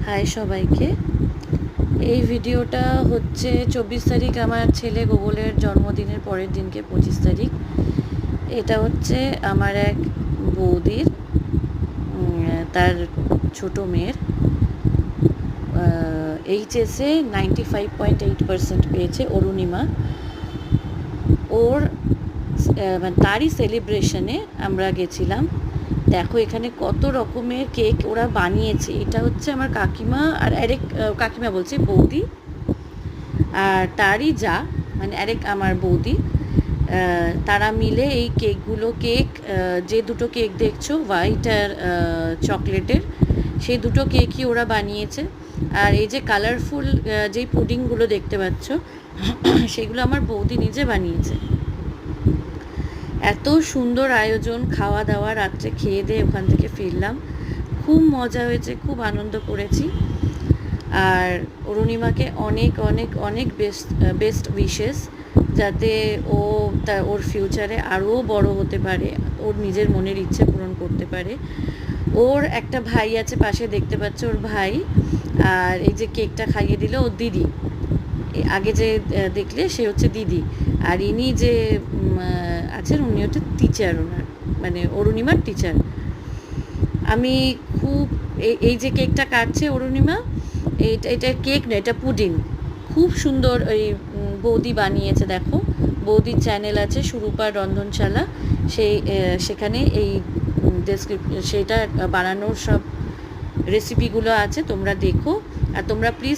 High সবাইকে। এই ভিডিওটা হচ্ছে 24 তারিখ আমার ছেলে গোগলের জন্মদিনের পরের দিনকে 25 তারিখ। এটা হচ্ছে আমার এক বৌদির তার ছোট মেয়ের এইচএসে 95.8% পেয়েছে অরুণিমা। ওর মানে তারই সেলিব্রেশনে আমরা গেছিলাম। দেখো এখানে কত রকমের কেক ওরা বানিয়েছে। এটা হচ্ছে আমার কাকিমা আর আরেক কাকিমা বলছি বৌদি, আর তারই যা মানে আরেক আমার বৌদি, তারা মিলে এই কেকগুলো যে দুটো কেক দেখছো হোয়াইট আর চকলেটের, সেই দুটো কেকই ওরা বানিয়েছে। আর এই যে কালারফুল যেই পুডিংগুলো দেখতে পাচ্ছ সেগুলো আমার বৌদি নিজে বানিয়েছে। এত সুন্দর আয়োজন, খাওয়া দাওয়া, রাত্রে খেয়ে দিয়ে ওখান থেকে ফিরলাম। খুব মজা হয়েছে, খুব আনন্দ করেছি। আর অরুণিমাকে অনেক অনেক অনেক বেস্ট উইশেস, যাতে ওর ফিউচারে আরও বড় হতে পারে, ওর নিজের মনের ইচ্ছে পূরণ করতে পারে। ওর একটা ভাই আছে পাশে, দেখতে পাচ্ছ ওর ভাই। আর এই যে কেকটা খাইয়ে দিল ওর দিদি, আগে যে দেখলে সে হচ্ছে দিদি। আর ইনি যে আছেন উনি হচ্ছে টিচার, ওনার মানে অরুণিমার টিচার। আমি খুব এই যে কেকটা কাটছে অরুণিমা, এটা কেক না, এটা পুডিং। খুব সুন্দর ওই বৌদি বানিয়েছে। দেখো বৌদির চ্যানেল আছে সুরূপার রন্ধনশালা, সেখানে এই সেটা বানানোর সব রেসিপিগুলো আছে, তোমরা দেখো। আর তোমরা প্লিজ